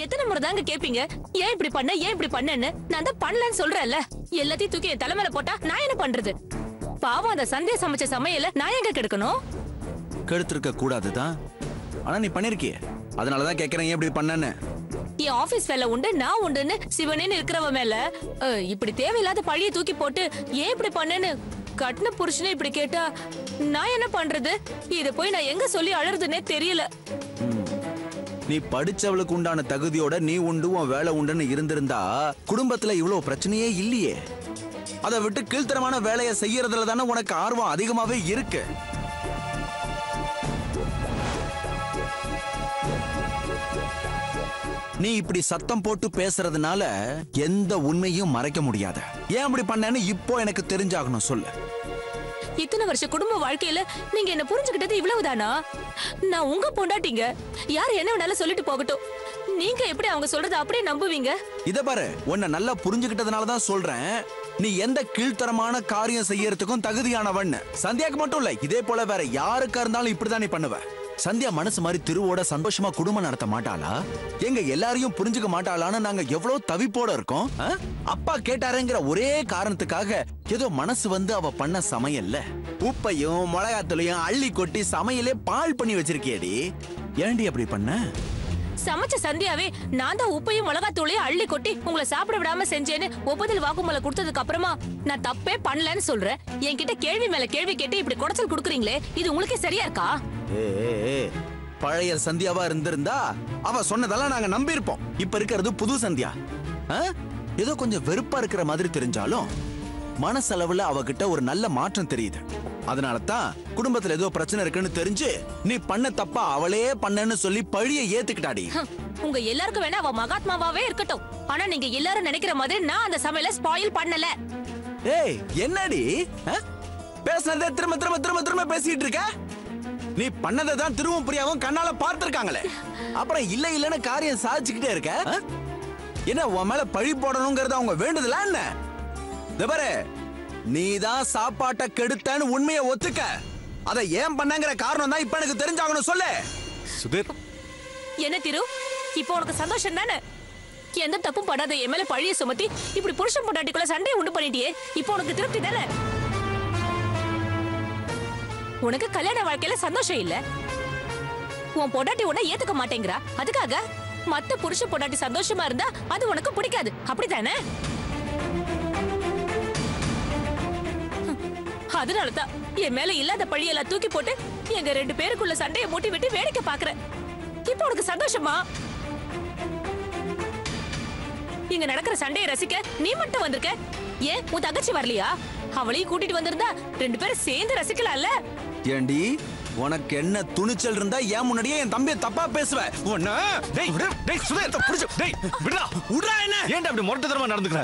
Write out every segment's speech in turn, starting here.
எத்தனை முறை தாங்க கேப்பீங்க? ஏன் இப்படி பண்ண, ஏன் இப்படி பண்ணேன்னு? நான் தான் பண்ணலன்னு சொல்றேன்ல. எல்லாத்தையும் தூக்கி என் தலைமையில போட்டா நான் என்ன பண்றது? பாவம், அந்த சந்தியா சமைச்ச சமையல நான் எங்க கெடுக்கணும்? கெடுத்திருக்க கூடாதுதான். ஆனா நீ பண்ணிருக்கிய, அதனாலதான் கேக்குறேன் ஏன் இப்படி பண்ணன்னு. என் ஆபீஸ் வேலை உண்டு, நான் உண்டுன்னு சிவனேன்னு இருக்கிறவ மேல இப்படி தேவையில்லாத பழிய தூக்கி போட்டு ஏன் இப்படி பண்ணேன்னு கட்டின புருஷனே இப்படி கேட்டா நான் என்ன பண்றது? இத போய் நான் எங்க சொல்லி அழறதுன்னே தெரியல. நீ படிச்சவளுக்கு உண்டான தகுதியோட நீ உண்டு உன் வேலை உண்டுன்னு இருந்திருந்தா குடும்பத்துல இவ்வளவு பிரச்சனையே இல்லையே. அதை விட்டு கீழ்த்தரமான வேலையை செய்யறதுல தானே உனக்கு ஆர்வம் அதிகமாவே இருக்கு. நீ இப்படி சத்தம் போட்டு பேசுறதுனால எந்த உண்மையும் மறைக்க முடியாது. ஏன் அப்படி பண்ணேன்னு இப்போ எனக்கு தெரிஞ்சாகணும், சொல்லு. இத்தனை வருஷ குடும்ப வாழ்க்கையில நீங்க என்ன புரிஞ்சுக்கிட்டது இவ்வளவுதானா? நான் உங்க பொண்டாட்டிங்க. யார் என்ன வேணாலும் சொல்லிட்டு போகட்டும். நீங்க எப்படி அவங்க சொல்றத அப்படியே நம்புவீங்க? இத பாரு, உன்னை நல்லா புரிஞ்சுக்கிட்டதுனாலதான் சொல்றேன். நீ எந்த கீழ்த்தரமான காரியம் செய்யறதுக்கும் தகுதியானவன். சந்தியாக்கு மட்டும் இல்ல, இதே போல வேற யாருக்கா இருந்தாலும் இப்படிதான் நீ பண்ணுவ. சந்தியா மனசு மாதிரி திருவோட சந்தோஷமா குடும்பம் நடத்த மாட்டாளா? எங்க எல்லாரையும் புரிஞ்சுக்க மாட்டாளான்னு நாங்க எவ்வளவு தவிப்போட இருக்கோம். அப்பா கேட்டாருங்கிற ஒரே காரணத்துக்காக ஏதோ மனசு வந்து அவ பண்ண சமையல்ல உப்பையும் மிளகாத்தூளையும் அள்ளி கொட்டி சமையலே பால் பண்ணி வச்சிருக்கேடி. ஏண்டி அப்படி பண்ண? சமைச்ச சந்தியாவே நான் தான் உப்பையும் மிளகாத்தூளையும் அள்ளி கொட்டி உங்களை சாப்பிட விடாம செஞ்சேன்னு ஒப்புதல் வாக்குமூலம் கொடுத்ததுக்கு அப்புறமா நான் தப்பே பண்ணலன்னு சொல்றேன். என்கிட்ட கேள்வி மேல கேள்வி கேட்டு இப்படி குடைச்சல் கொடுக்குறீங்களே, இது உங்களுக்கே சரியா இருக்கா? பழைய சந்தியாவா இருந்திருந்தா அவ சொன்னதெல்லாம் நாங்க நம்பி இருப்போம். இப்ப இருக்கிறது புது சந்தியா. ஏதோ கொஞ்சம் வெறுப்பா இருக்கிற மாதிரி தெரிஞ்சாலும் மனசளவுல அவகிட்ட ஒரு நல்ல மாற்றம் தெரியுது. அதனாலதான் குடும்பத்துல ஏதோ பிரச்சனை இருக்குன்னு தெரிஞ்சு நீ பண்ண தப்பா அவளே பண்ணன்னு சொல்லி பழிய ஏத்துக்கிட்டாடி. உங்க எல்லாருக்கும் வேணா அவ மகாத்மாவாவே இருக்கட்டும். ஆனா நீங்க எல்லாரும் நினைக்கிற மாதிரி நான் அந்த சமையல ஸ்பாயில் பண்ணல. ஏய், என்னடி பேசுனதே திரும்ப திரும்ப திரும்ப திரும்ப பேசிட்டு இருக்க? நீ பண்ணதை தான் திரும்ப புரியாவும் கண்ணால பார்த்திருக்காங்களே. அப்புறம் இல்ல இல்லன்னு காரியம் சாதிச்சுக்கிட்டே இருக்க. என்ன உன் மேல பழி போடணுங்கிறது அவங்க வேண்டுதலா என்ன? பாரு, நீதான் சாப்பாட்டை கெடுத்தன்னு உண்மையை ஒத்துக்க. அதை ஏன் பண்ணங்கிற காரணம் தான் இப்ப எனக்கு தெரிஞ்சாகணும், சொல்லு. சுதீர், என்ன திரு, இப்போ உனக்கு சந்தோஷம் தானே? எந்த தப்பும் படாத என் மேல பழிய சுமத்தி இப்படி புருஷன் பொண்டாட்டிக்குள்ள சண்டையை உண்டு பண்ணிட்டியே, இப்போ உனக்கு திருப்தி தானே? உனக்கு கல்யாண வாழ்க்கையில சந்தோஷம் இல்ல. உன் பொண்டாட்டி உன்னை ஏத்துக்க மாட்டேங்கிறா. அதுக்காக மத்த புருஷ பொண்டாட்டி சந்தோஷமா இருந்தா அது உனக்கு பிடிக்காது, அப்படித்தானே? அதனாலதான் என் மேல இல்லாத பழியெல்லாம் தூக்கி போட்டு எங்க 2 பேருக்குள்ள சண்டையை மூட்டி விட்டு வேடிக்கை பாக்குற. இப்போ உனக்கு சந்தோஷமா? இங்க நடக்கிற சண்டையை ரசிக்க நீ மட்டும் வந்திருக்க. ஏன் உன் தங்கச்சி வரலையா? அவளையும் கூட்டிட்டு வந்திருந்தா 2 பேரும் சேர்ந்து ரசிக்கலாம்ல. ஏண்டி, உனக்கு என்ன துணிச்சல் இருந்தா ஏன் முன்னாடியே என் தம்பியை தப்பா பேசுவ?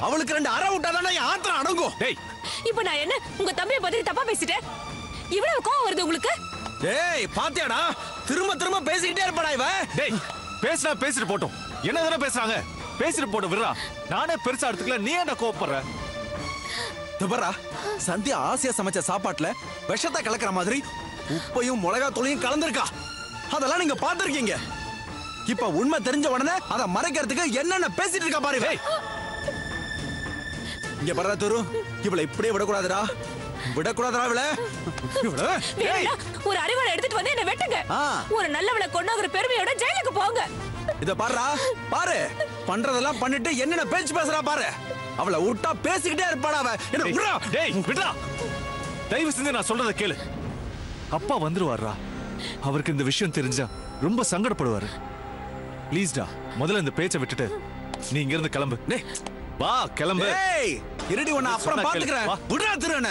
அவளுக்கு 2 அறை விட்டாதானே என் ஆத்திரம் அடங்கும். இப்ப நான் என்ன உங்க தம்பியை பத்தி தப்பா பேசிட்டேன்? இவ்வளவு கோவம் வருது உங்களுக்கு? ஏய், பாத்தியாடா, திரும்ப திரும்ப பேசிக்கிட்டே இருப்படா இவ. டேய், பேசினா பேசிட்டு போட்டோம். என்னதானே பேசுறாங்க, பேசிட்டு போட்டு விடுறா. நானே பெருசா எடுத்துக்கல, நீ என்ன கோவப்படுற? துபரா, சந்தியா ஆசையா சமைச்ச சாப்பாட்டுல விஷத்தை கலக்கிற மாதிரி உப்பையும் மிளகாத்தூளையும் கலந்துருக்கா. அதெல்லாம் நீங்க பாத்திருக்கீங்க. இப்ப உண்மை தெரிஞ்ச உடனே அதை மறைக்கிறதுக்கு என்னென்ன பேசிட்டு இருக்கா பாரு. இங்க பரதா துரு, இவளை இப்படியே விடக்கூடாதுடா, விடக்கூடாதுடா இவள. ஒரு அறிவாளை எடுத்துட்டு வந்து என்ன வெட்டுங்க. ஒரு நல்லவளை கொண்டாங்குற பெருமையோட ஜெயிலுக்கு போங்க. இத பாருடா, பாரு, பண்றதெல்லாம் பண்ணிட்டு என்னென்ன பேச்சு பேசுறா பாரு. அவளை விட்டா பேசிக்கிட்டே இருப்பாடா அவ. என்ன விடுறா? டேய், விடுறா. தயவு செஞ்சு நான் சொல்றத கேளு. அப்பா வந்துருவாரா. அவருக்கு இந்த விஷயம் தெரிஞ்சா ரொம்ப சங்கடப்படுவாரு. ப்ளீஸ்டா, முதல்ல இந்த பேச்சை விட்டுட்டு நீ இங்க இருந்து கிளம்பு. வா, கிளம்பு. ஏய், இருடி, உன்னை அப்புறம் பாத்துக்கிறேன். விடுறா திருவண்ண.